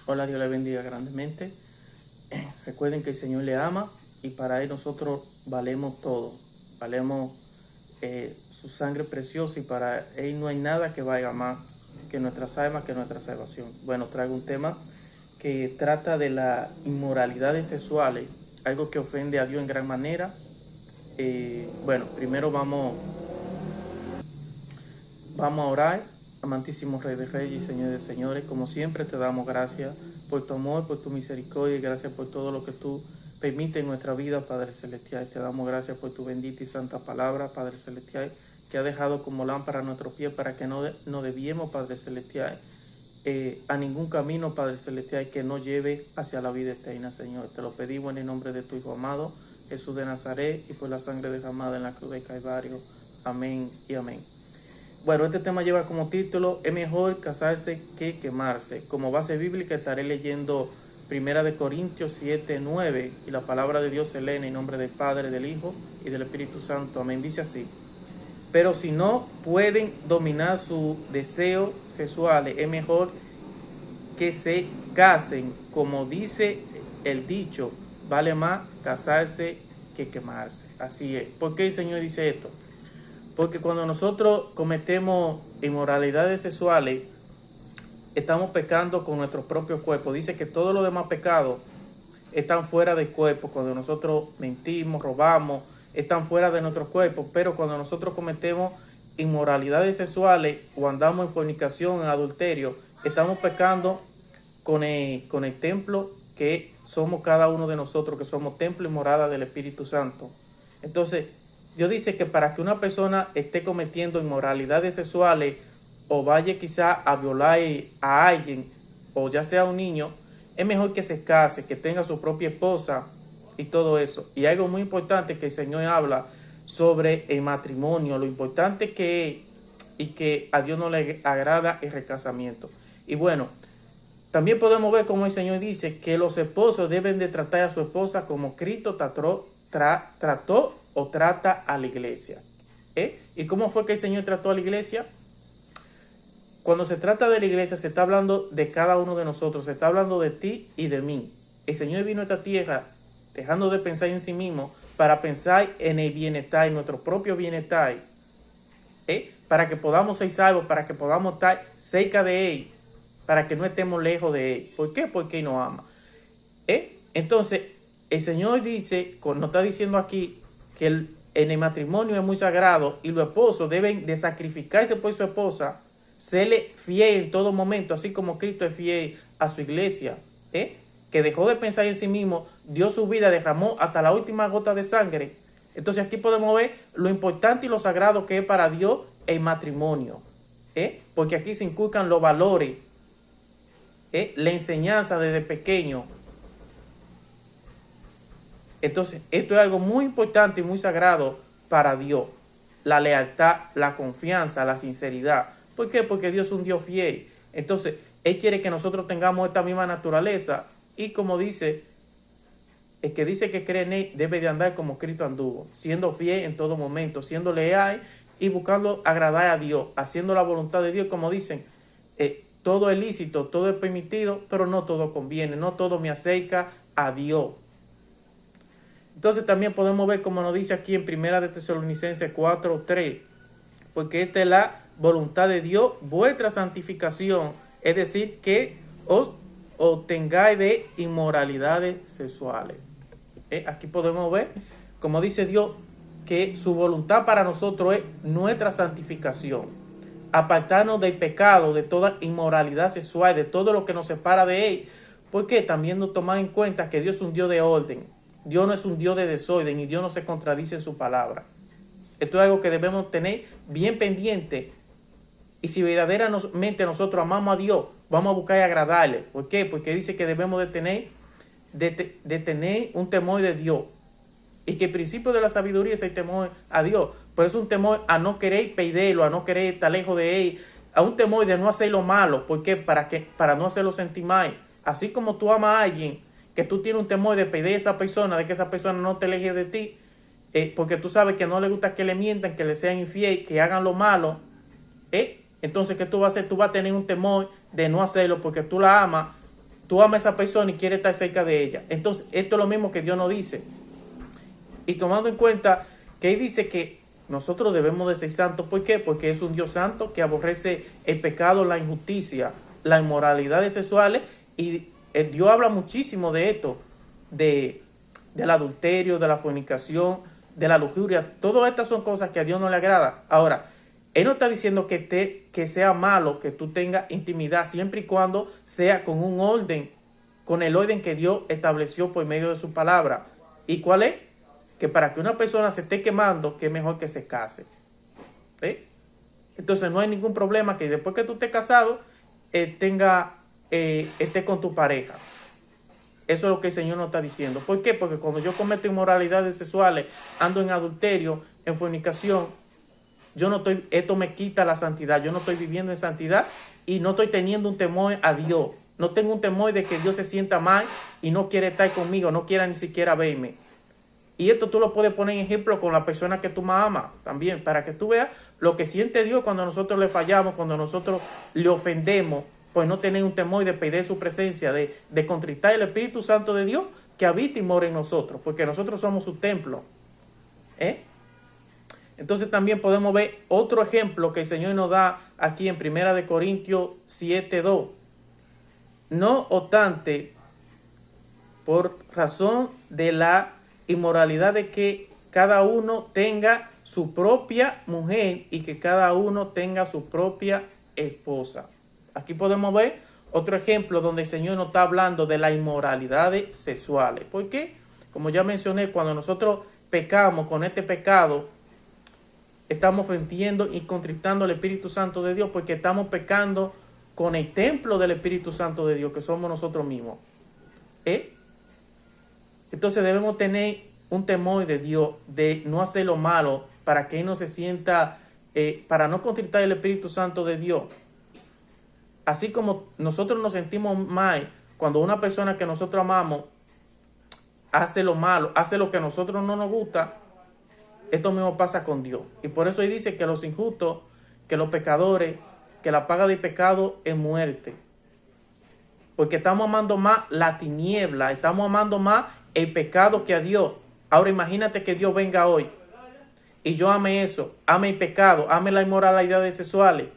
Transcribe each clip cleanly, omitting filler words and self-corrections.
Hola, Dios le bendiga grandemente. Recuerden que el Señor le ama y para Él nosotros valemos todo. Valemos su sangre preciosa y para Él no hay nada que valga más que nuestras almas, que nuestra salvación. Bueno, traigo un tema que trata de las inmoralidades sexuales, algo que ofende a Dios en gran manera. Bueno, primero vamos a orar. Amantísimo Rey de Reyes y Señor de Señores, como siempre te damos gracias por tu amor, por tu misericordia y gracias por todo lo que tú permites en nuestra vida, Padre Celestial. Te damos gracias por tu bendita y santa palabra, Padre Celestial, que ha dejado como lámpara a nuestros pies para que no desviemos, Padre Celestial, a ningún camino, Padre Celestial, que no lleve hacia la vida eterna, Señor. Te lo pedimos en el nombre de tu Hijo amado, Jesús de Nazaret, y por la sangre derramada en la cruz de Calvario. Amén y amén. Bueno, este tema lleva como título: es mejor casarse que quemarse. Como base bíblica estaré leyendo 1 Corintios 7:9 y la palabra de Dios se lee en el nombre del Padre, del Hijo y del Espíritu Santo. Amén. Dice así: pero si no pueden dominar sus deseos sexuales, es mejor que se casen. Como dice el dicho, vale más casarse que quemarse. Así es. ¿Por qué el Señor dice esto? Porque cuando nosotros cometemos inmoralidades sexuales, estamos pecando con nuestro propio cuerpo. Dice que todos los demás pecados están fuera del cuerpo. Cuando nosotros mentimos, robamos, están fuera de nuestro cuerpo. Pero cuando nosotros cometemos inmoralidades sexuales o andamos en fornicación, en adulterio, estamos pecando con el templo que somos cada uno de nosotros, que somos templo y morada del Espíritu Santo. Entonces, Dios dice que para que una persona esté cometiendo inmoralidades sexuales o vaya quizá a violar a alguien, o ya sea un niño, es mejor que se case, que tenga su propia esposa y todo eso. Y algo muy importante que el Señor habla sobre el matrimonio, lo importante que es y que a Dios no le agrada el recasamiento. Y bueno, también podemos ver cómo el Señor dice que los esposos deben de tratar a su esposa como Cristo trató o trata a la iglesia. ¿Y cómo fue que el Señor trató a la iglesia? Cuando se trata de la iglesia, se está hablando de cada uno de nosotros, se está hablando de ti y de mí. El Señor vino a esta tierra dejando de pensar en sí mismo para pensar en el bienestar, en nuestro propio bienestar, para que podamos ser salvos, para que podamos estar cerca de Él, para que no estemos lejos de Él. ¿Por qué? Porque Él nos ama. Entonces, el Señor dice, nos está diciendo aquí, que en el matrimonio es muy sagrado y los esposos deben de sacrificarse por su esposa, serle fiel en todo momento, así como Cristo es fiel a su iglesia, que dejó de pensar en sí mismo, dio su vida, derramó hasta la última gota de sangre. Entonces aquí podemos ver lo importante y lo sagrado que es para Dios el matrimonio, porque aquí se inculcan los valores, la enseñanza desde pequeño. Entonces, esto es algo muy importante y muy sagrado para Dios. La lealtad, la confianza, la sinceridad. ¿Por qué? Porque Dios es un Dios fiel. Entonces, Él quiere que nosotros tengamos esta misma naturaleza. Y como dice, el que dice que cree en Él debe de andar como Cristo anduvo, siendo fiel en todo momento, siendo leal y buscando agradar a Dios, haciendo la voluntad de Dios. Como dicen, todo es lícito, todo es permitido, pero no todo conviene, no todo me acerca a Dios. Entonces también podemos ver, como nos dice aquí en 1 Tesalonicenses 4:3, porque esta es la voluntad de Dios, vuestra santificación, es decir, que os obtengáis de inmoralidades sexuales. Aquí podemos ver, como dice Dios, que su voluntad para nosotros es nuestra santificación, apartarnos del pecado, de toda inmoralidad sexual, de todo lo que nos separa de Él, porque también nos tomar en cuenta que Dios es un Dios de orden. Dios no es un Dios de desorden y Dios no se contradice en su palabra. Esto es algo que debemos tener bien pendiente. Y si verdaderamente nosotros amamos a Dios, vamos a buscar agradarle. ¿Por qué? Porque dice que debemos de tener un temor de Dios. Y que el principio de la sabiduría es el temor a Dios. Pero es un temor a no querer perderlo, a no querer estar lejos de Él, a un temor de no hacer lo malo. ¿Por qué? Para no hacerlo sentir mal. Así como tú amas a alguien, que tú tienes un temor de perder a esa persona, de que esa persona no te aleje de ti, porque tú sabes que no le gusta que le mientan, que le sean infiel, que hagan lo malo, entonces ¿qué tú vas a hacer? Tú vas a tener un temor de no hacerlo porque tú la amas, tú amas a esa persona y quieres estar cerca de ella. Entonces, esto es lo mismo que Dios nos dice. Y tomando en cuenta que Él dice que nosotros debemos de ser santos. ¿Por qué? Porque es un Dios santo que aborrece el pecado, la injusticia, las inmoralidades sexuales. Y Dios habla muchísimo de esto, del adulterio, de la fornicación, de la lujuria. Todas estas son cosas que a Dios no le agrada. Ahora, Él no está diciendo que sea malo que tú tengas intimidad, siempre y cuando sea con un orden, con el orden que Dios estableció por medio de su palabra. ¿Y cuál es? Que para que una persona se esté quemando, que es mejor que se case. ¿Eh? Entonces no hay ningún problema que después que tú estés casado, esté con tu pareja. Eso es lo que el Señor nos está diciendo. ¿Por qué? Porque cuando yo cometo inmoralidades sexuales, ando en adulterio, en fornicación, esto me quita la santidad. Yo no estoy viviendo en santidad y no estoy teniendo un temor a Dios. No tengo un temor de que Dios se sienta mal y no quiere estar conmigo, no quiera ni siquiera verme. Y esto tú lo puedes poner en ejemplo con la persona que tú más amas también, para que tú veas lo que siente Dios cuando nosotros le fallamos, cuando nosotros le ofendemos, pues no tener un temor de pedir su presencia, de contritar el Espíritu Santo de Dios que habita y mora en nosotros, porque nosotros somos su templo. Entonces también podemos ver otro ejemplo que el Señor nos da aquí en 1 Corintios 7:2. No obstante, por razón de la inmoralidad de que cada uno tenga su propia mujer y que cada uno tenga su propia esposa. Aquí podemos ver otro ejemplo donde el Señor nos está hablando de las inmoralidades sexuales. ¿Por qué? Como ya mencioné, cuando nosotros pecamos con este pecado, estamos ofendiendo y contristando al Espíritu Santo de Dios, porque estamos pecando con el templo del Espíritu Santo de Dios, que somos nosotros mismos. Entonces debemos tener un temor de Dios, de no hacer lo malo, para que Él no se sienta, para no contristar el Espíritu Santo de Dios. Así como nosotros nos sentimos mal cuando una persona que nosotros amamos hace lo malo, hace lo que a nosotros no nos gusta, esto mismo pasa con Dios. Y por eso Él dice que los injustos, que los pecadores, que la paga del pecado es muerte. Porque estamos amando más la tiniebla, estamos amando más el pecado que a Dios. Ahora imagínate que Dios venga hoy y yo ame eso, ame el pecado, ame la inmoralidad sexuales,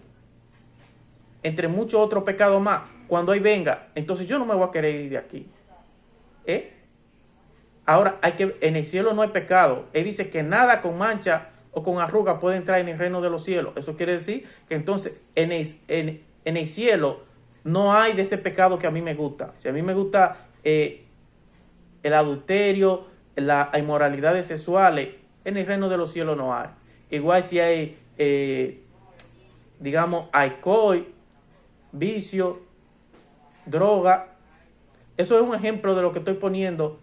entre muchos otros pecados más. Cuando Él venga, entonces yo no me voy a querer ir de aquí. Ahora, en el cielo no hay pecado. Él dice que nada con mancha o con arruga puede entrar en el reino de los cielos. Eso quiere decir que entonces en el cielo no hay de ese pecado que a mí me gusta. Si a mí me gusta el adulterio, las inmoralidades sexuales, en el reino de los cielos no hay. Igual si hay, digamos, alcohol, vicio, droga. Eso es un ejemplo de lo que estoy poniendo,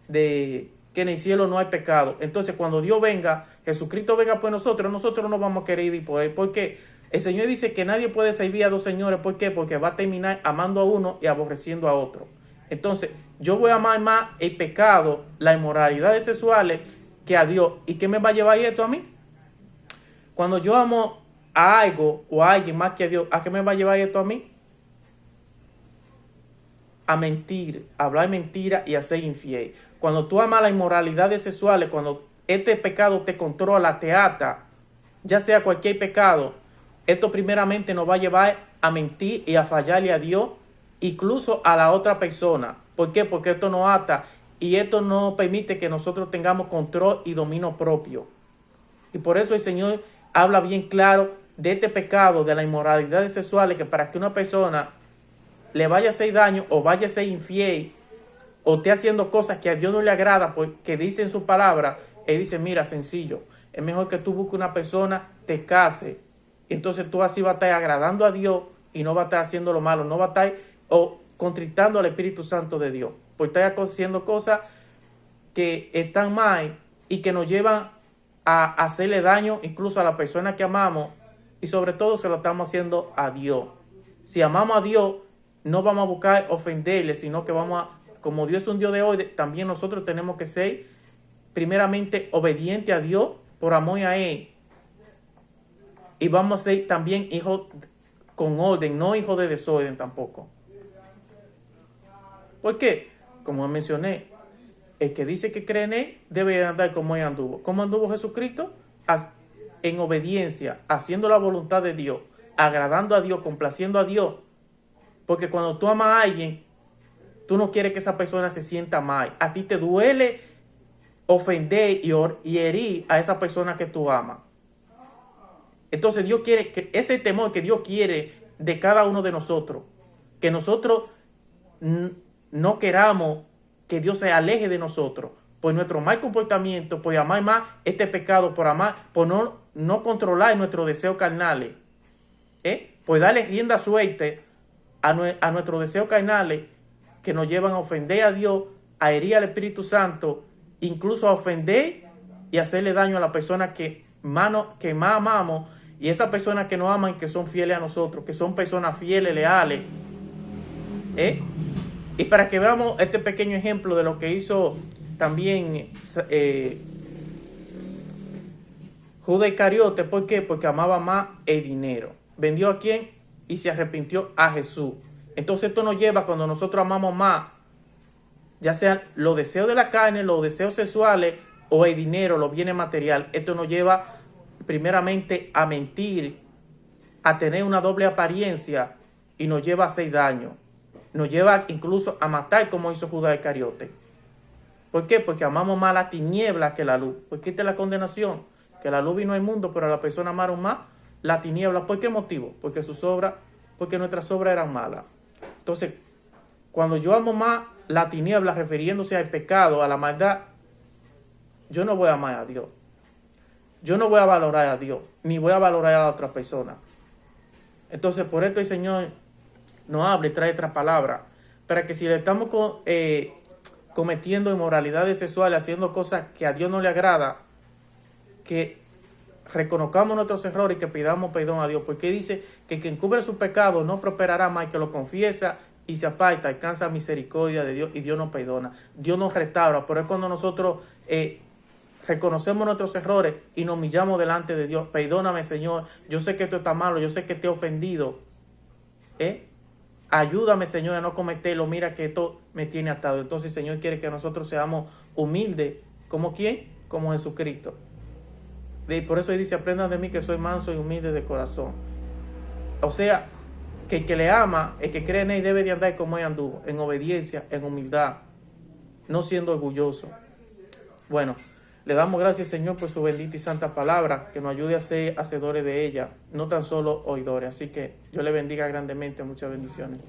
de que en el cielo no hay pecado. Entonces cuando Dios venga, Jesucristo venga por nosotros no vamos a querer ir por Él. Porque el Señor dice que nadie puede servir a dos señores. ¿Por qué? Porque va a terminar amando a uno y aborreciendo a otro. Entonces yo voy a amar más el pecado, las inmoralidades sexuales, que a Dios. ¿Y qué me va a llevar esto a mí? Cuando yo amo a algo o a alguien más que a Dios, ¿a qué me va a llevar esto a mí? A mentir, a hablar mentira y a ser infiel. Cuando tú amas las inmoralidades sexuales, cuando este pecado te controla, te ata, ya sea cualquier pecado, esto primeramente nos va a llevar a mentir y a fallarle a Dios, incluso a la otra persona. ¿Por qué? Porque esto nos ata y esto no permite que nosotros tengamos control y dominio propio. Y por eso el Señor habla bien claro de este pecado, de las inmoralidades sexuales, que para que una persona le vaya a hacer daño o vaya a ser infiel o esté haciendo cosas que a Dios no le agrada, porque dice en su palabra, Él dice, mira, sencillo, es mejor que tú busques una persona, te case, entonces tú así vas a estar agradando a Dios y no vas a estar haciendo lo malo, no vas a estar contristando al Espíritu Santo de Dios, porque estás haciendo cosas que están mal y que nos llevan a hacerle daño incluso a la persona que amamos, y sobre todo se lo estamos haciendo a Dios. Si amamos a Dios, no vamos a buscar ofenderle, sino que vamos a, como Dios es un Dios de hoy, también nosotros tenemos que ser primeramente obedientes a Dios por amor a Él. Y vamos a ser también hijos con orden, no hijos de desorden tampoco. ¿Por qué? Como mencioné, el que dice que cree en Él debe andar como Él anduvo. ¿Cómo anduvo Jesucristo? En obediencia, haciendo la voluntad de Dios, agradando a Dios, complaciendo a Dios. Porque cuando tú amas a alguien, tú no quieres que esa persona se sienta mal. A ti te duele ofender y herir a esa persona que tú amas. Entonces Dios quiere, que ese temor que Dios quiere de cada uno de nosotros, que nosotros no queramos que Dios se aleje de nosotros por nuestro mal comportamiento, por amar más este pecado, por amar, por no controlar nuestros deseos carnales, por darle rienda suerte a nuestros deseos carnales que nos llevan a ofender a Dios, a herir al Espíritu Santo, incluso a ofender y hacerle daño a la persona que más amamos, y esas personas que nos aman y que son fieles a nosotros, que son personas fieles, leales. Y para que veamos este pequeño ejemplo de lo que hizo también Judas Iscariote. ¿Por qué? Porque amaba más el dinero. ¿Vendió a quién? Y se arrepintió a Jesús. Entonces esto nos lleva, cuando nosotros amamos más, ya sean los deseos de la carne, los deseos sexuales o el dinero, los bienes materiales, esto nos lleva primeramente a mentir, a tener una doble apariencia y nos lleva a hacer daño. Nos lleva incluso a matar, como hizo Judas Iscariote. ¿Por qué? Porque amamos más la tiniebla que la luz. Porque esta es la condenación, que la luz vino al mundo, pero a la persona amaron más la tiniebla. ¿Por qué motivo? Porque nuestras obras eran malas. Entonces, cuando yo amo más la tiniebla, refiriéndose al pecado, a la maldad, yo no voy a amar a Dios. Yo no voy a valorar a Dios, ni voy a valorar a la otra persona. Entonces, por esto el Señor nos habla y trae otra palabra, para que si le estamos cometiendo inmoralidades sexuales, haciendo cosas que a Dios no le agrada, que reconozcamos nuestros errores y que pidamos perdón a Dios, porque dice que quien cubre su pecado no prosperará más, que lo confiesa y se aparta, alcanza misericordia de Dios y Dios nos perdona, Dios nos restaura. Pero es cuando nosotros reconocemos nuestros errores y nos humillamos delante de Dios. Perdóname, Señor, yo sé que esto está malo, yo sé que te he ofendido, ayúdame, Señor, a no cometerlo, mira que esto me tiene atado. Entonces el Señor quiere que nosotros seamos humildes. ¿Como quién? Como Jesucristo. Y por eso Él dice, aprendan de mí que soy manso y humilde de corazón. O sea, que el que le ama, el que cree en Él, debe de andar como Él anduvo, en obediencia, en humildad, no siendo orgulloso. Bueno, le damos gracias, Señor, por su bendita y santa palabra, que nos ayude a ser hacedores de ella, no tan solo oidores. Así que Dios le bendiga grandemente, muchas bendiciones.